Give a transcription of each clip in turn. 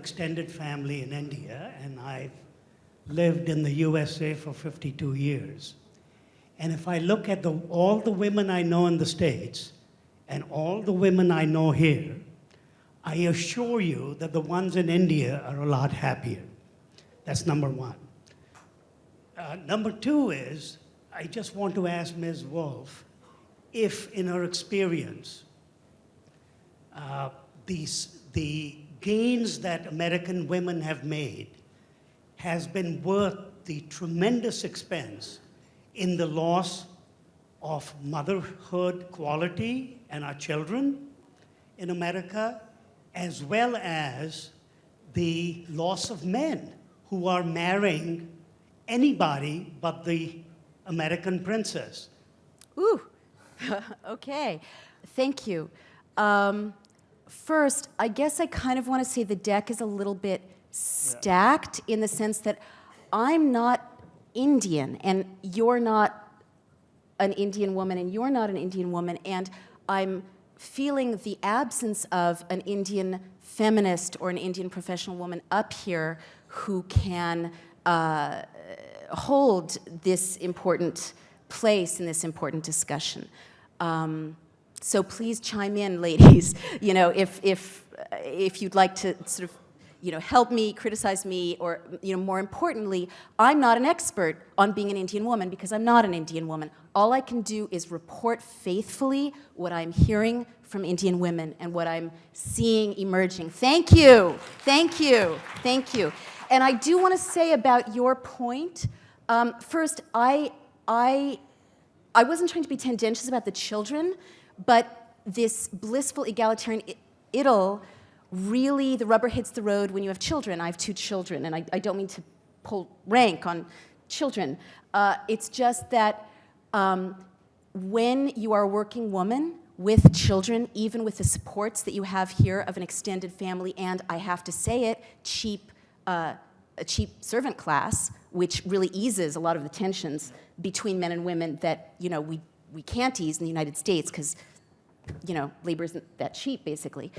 extended family in India, and I've lived in the USA for 52 years. And if I look at all the women I know in the States and all the women I know here, I assure you that the ones in India are a lot happier. That's number one. Number two is, I just want to ask Ms. Wolf if, in her experience, the gains that American women have made has been worth the tremendous expense in the loss of motherhood quality and our children in America, as well as the loss of men who are marrying anybody but the American princess. Ooh, okay, thank you. First, I guess I kind of want to say the deck is a little bit stacked in the sense that I'm not Indian, and you're not an Indian woman, and you're not an Indian woman, and I'm feeling the absence of an Indian feminist or an Indian professional woman up here who can hold this important place in this important discussion. So please chime in, ladies. You know, if you'd like to sort of, you know, help me, criticize me, or, you know, more importantly, I'm not an expert on being an Indian woman because I'm not an Indian woman. All I can do is report faithfully what I'm hearing from Indian women and what I'm seeing emerging. Thank you, thank you, thank you. And I do want to say about your point, first, I wasn't trying to be tendentious about the children, but this blissful egalitarian idyll, really, the rubber hits the road when you have children. I have 2 children, and I don't mean to pull rank on children. It's just that when you are a working woman with children, even with the supports that you have here of an extended family, and I have to say it, a cheap servant class, which really eases a lot of the tensions between men and women that, you know, we can't ease in the United States because, you know, labor isn't that cheap, basically.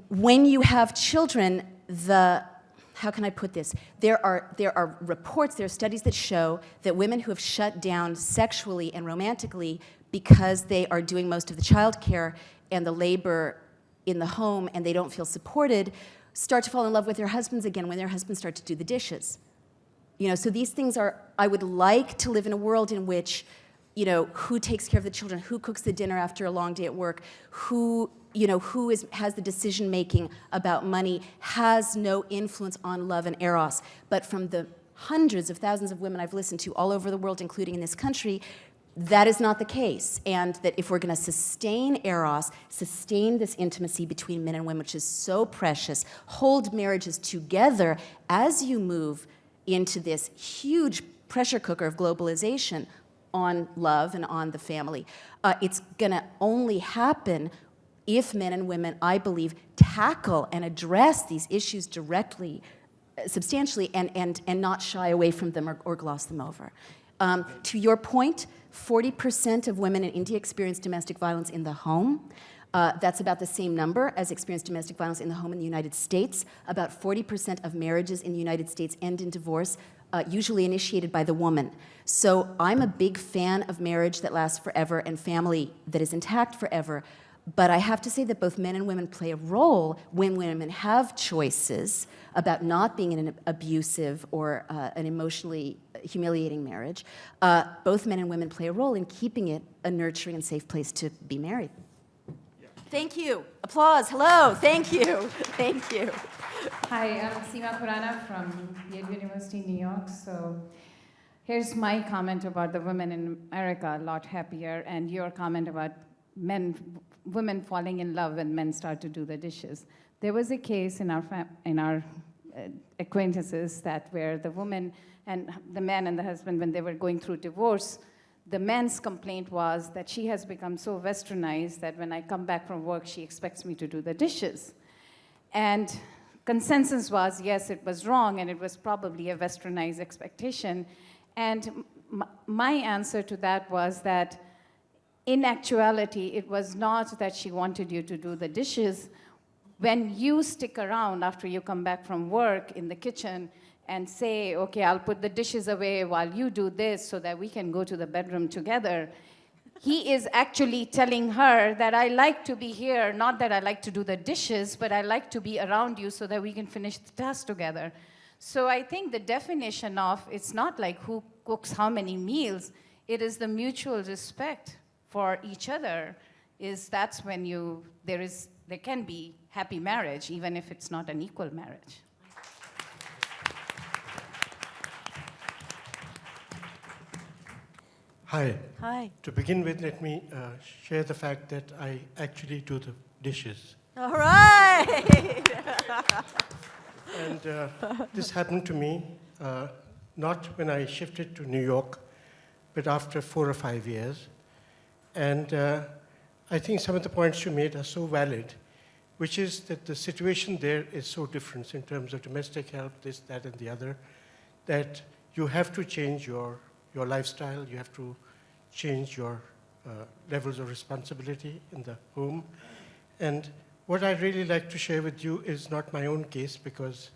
When you have children, how can I put this? There are reports, there are studies that show that women who have shut down sexually and romantically because they are doing most of the childcare and the labor in the home and they don't feel supported, start to fall in love with their husbands again when their husbands start to do the dishes. You know, so these things are, I would like to live in a world in which, you know, who takes care of the children, who cooks the dinner after a long day at work, who, you know, has the decision-making about money, has no influence on love and eros. But from the hundreds of thousands of women I've listened to all over the world, including in this country, that is not the case. And that if we're going to sustain eros, sustain this intimacy between men and women, which is so precious, hold marriages together as you move into this huge pressure cooker of globalization on love and on the family, it's going to only happen if men and women, I believe, tackle and address these issues directly, substantially, and not shy away from them or gloss them over. To your point, 40% of women in India experience domestic violence in the home. That's about the same number as experience domestic violence in the home in the United States. About 40% of marriages in the United States end in divorce, usually initiated by the woman. So I'm a big fan of marriage that lasts forever and family that is intact forever. But I have to say that both men and women play a role when women have choices about not being in an abusive or an emotionally humiliating marriage. Both men and women play a role in keeping it a nurturing and safe place to be married. Thank you. Applause. Hello. Thank you. Thank you. Hi, I'm Seema Khurana from Yale University, New York. So here's my comment about the women in America, a lot happier, and your comment about women falling in love when men start to do the dishes. There was a case in our acquaintances that where the woman and the man and the husband, when they were going through divorce, the man's complaint was that she has become so westernized that when I come back from work, she expects me to do the dishes. And consensus was, yes, it was wrong, and it was probably a westernized expectation. And my answer to that was that in actuality, it was not that she wanted you to do the dishes. when you stick around after you come back from work in the kitchen and say, okay, I'll put the dishes away while you do this so that we can go to the bedroom together, he is actually telling her that I like to be here, not that I like to do the dishes, but I like to be around you so that we can finish the task together. So I think the definition of, it's not like who cooks how many meals, it is the mutual respect for each other. That's when there can be happy marriage, even if it's not an equal marriage. Hi. Hi. To begin with, let me share the fact that I actually do the dishes. All right. And this happened to me not when I shifted to New York, but after 4 or 5 years. And I think some of the points you made are so valid, which is that the situation there is so different in terms of domestic help, this, that, and the other, that you have to change your lifestyle, you have to change your levels of responsibility in the home. And what I'd really like to share with you is not my own case, because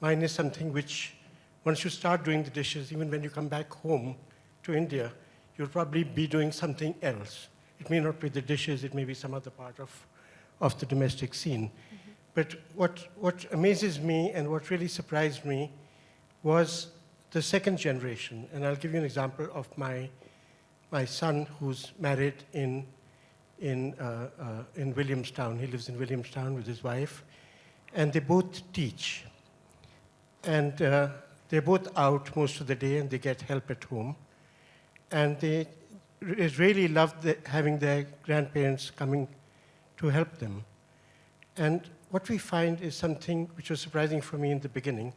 mine is something which, once you start doing the dishes, even when you come back home to India, you'll probably be doing something else. It may not be the dishes, it may be some other part of the domestic scene. Mm-hmm. But what amazes me and what really surprised me was the second generation. And I'll give you an example of my son, who's married in Williamstown. He lives in Williamstown with his wife, and they both teach. And they're both out most of the day, and they get help at home. And they really love having their grandparents coming to help them. And what we find is something which was surprising for me in the beginning,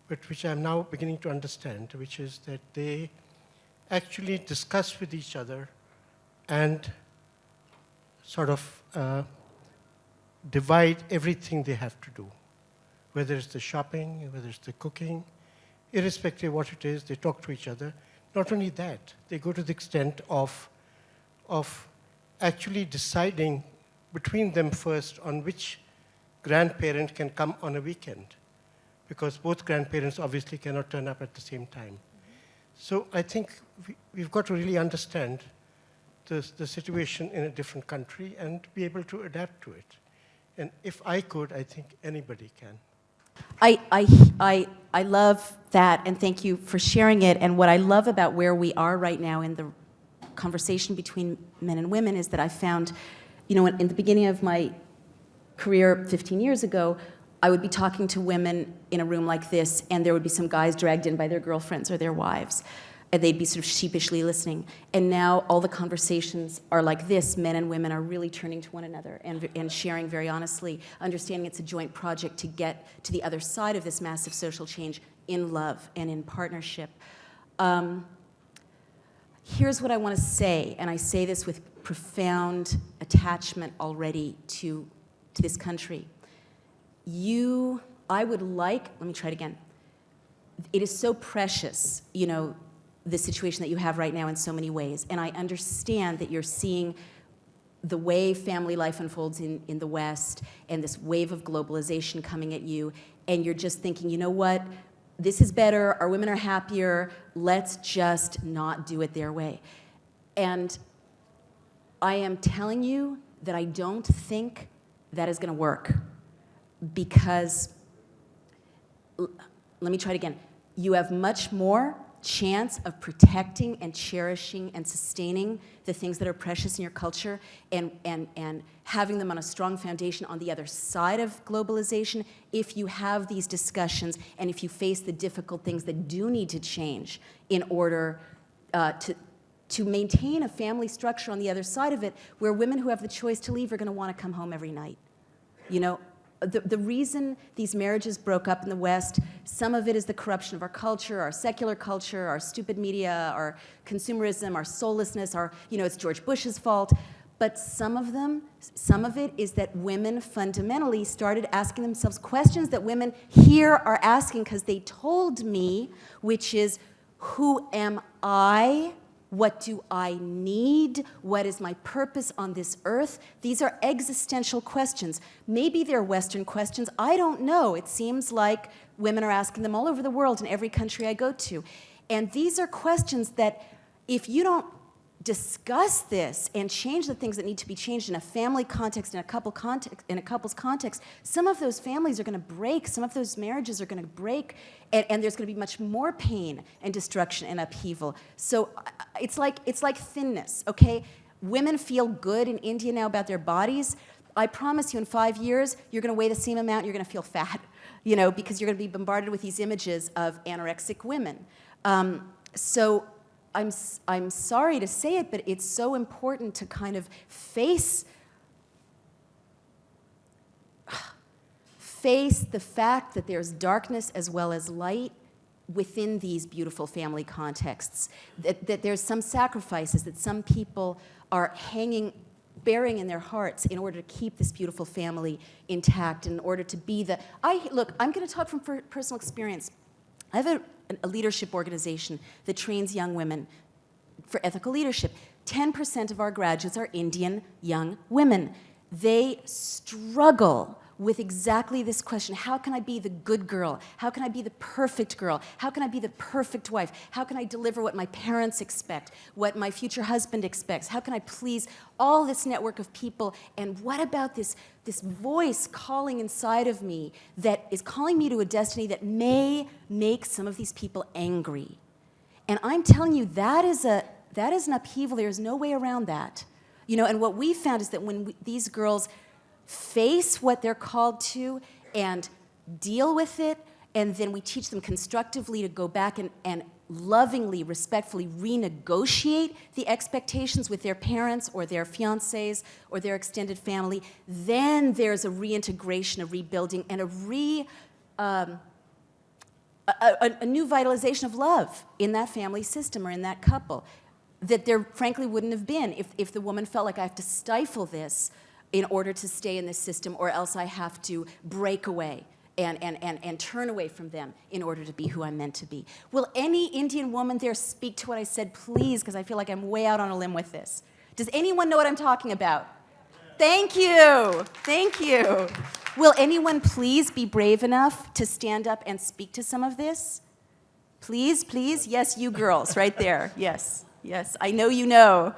but which I'm now beginning to understand, which is that they actually discuss with each other and sort of divide everything they have to do, whether it's the shopping, whether it's the cooking, irrespective of what it is, they talk to each other. Not only that, they go to the extent of actually deciding between them first on which grandparent can come on a weekend, because both grandparents obviously cannot turn up at the same time. Mm-hmm. So I think we've got to really understand the situation in a different country and be able to adapt to it. And if I could, I think anybody can. I love that, and thank you for sharing it. And what I love about where we are right now in the conversation between men and women is that I found, in the beginning of my career 15 years ago, I would be talking to women in a room like this, and there would be some guys dragged in by their girlfriends or their wives, and they'd be sort of sheepishly listening. And now all the conversations are like this. Men and women are really turning to one another and sharing very honestly, understanding it's a joint project to get to the other side of this massive social change in love and in partnership. Here's what I want to say, and I say this with profound attachment already to this country. Let me try it again. It is so precious, the situation that you have right now in so many ways. And I understand that you're seeing the way family life unfolds in the West and this wave of globalization coming at you, and you're just thinking, you know what? This is better, our women are happier, let's just not do it their way. And I am telling you that I don't think that is gonna work, because, let me try it again. You have much more chance of protecting and cherishing and sustaining the things that are precious in your culture and having them on a strong foundation on the other side of globalization if you have these discussions and if you face the difficult things that do need to change in order to maintain a family structure on the other side of it, where women who have the choice to leave are going to want to come home every night. The reason these marriages broke up in the West, some of it is the corruption of our culture, our secular culture, our stupid media, our consumerism, our soullessness, it's George Bush's fault. But some of it is that women fundamentally started asking themselves questions that women here are asking because they told me, which is, who am I What do I need? What is my purpose on this earth? These are existential questions. Maybe they're Western questions. I don't know. It seems like women are asking them all over the world in every country I go to. And these are questions that if you don't discuss this and change the things that need to be changed in a family context, in a couple's context, some of those families are going to break, some of those marriages are going to break, and there's going to be much more pain and destruction and upheaval. So it's like thinness, okay? Women feel good in India now about their bodies. I promise you in 5 years, you're going to weigh the same amount, you're going to feel fat, you know, because you're going to be bombarded with these images of anorexic women. So I'm sorry to say it, but it's so important to kind of face the fact that there's darkness as well as light within these beautiful family contexts, that there's some sacrifices that some people are bearing in their hearts in order to keep this beautiful family intact, in order to be the... Look, I'm going to talk from personal experience. I have a leadership organization that trains young women for ethical leadership. 10% of our graduates are Indian young women. They struggle with exactly this question: how can I be the good girl? How can I be the perfect girl? How can I be the perfect wife? How can I deliver what my parents expect, what my future husband expects? How can I please all this network of people? And what about this voice calling inside of me that is calling me to a destiny that may make some of these people angry? And I'm telling you, that is an upheaval. There's no way around that. You know, and what we found is that when these girls face what they're called to and deal with it, and then we teach them constructively to go back and lovingly, respectfully renegotiate the expectations with their parents or their fiancés or their extended family, then there's a reintegration, a rebuilding, and a new vitalization of love in that family system or in that couple that there frankly wouldn't have been if the woman felt like I have to stifle this in order to stay in this system, or else I have to break away and turn away from them in order to be who I'm meant to be. Will any Indian woman there speak to what I said, please, because I feel like I'm way out on a limb with this. Does anyone know what I'm talking about? Thank you. Thank you. Will anyone please be brave enough to stand up and speak to some of this? Please, please? Yes, you girls, right there. Yes, yes. I know you know.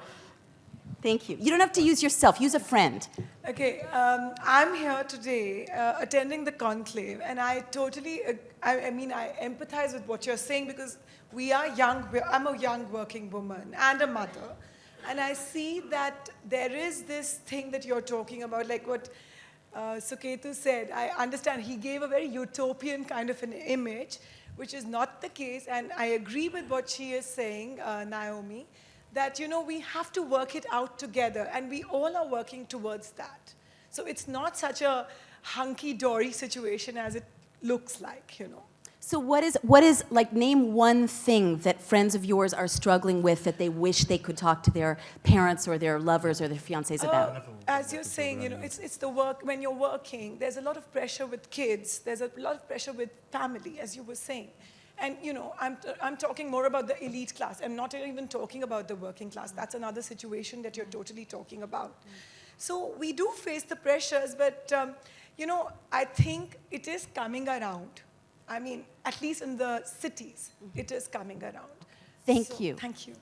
Thank you. You don't have to use yourself. Use a friend. Okay, I'm here today attending the conclave, and I totally, I mean, I empathize with what you're saying, because we are young. I'm a young working woman and a mother, and I see that there is this thing that you're talking about, like what Suketu said. I understand he gave a very utopian kind of an image, which is not the case, and I agree with what she is saying, Naomi, that, you know, we have to work it out together, and we all are working towards that. So it's not such a hunky-dory situation as it looks like, you know. So what is, like, name one thing that friends of yours are struggling with that they wish they could talk to their parents or their lovers or their fiancés about? As you're saying, you know, it's the work, when you're working, there's a lot of pressure with kids, there's a lot of pressure with family, as you were saying. And, you know, I'm talking more about the elite class. I'm not even talking about the working class. That's another situation that you're totally talking about. So we do face the pressures, but, you know, I think it is coming around. I mean, at least in the cities, it is coming around. Thank you. Thank you.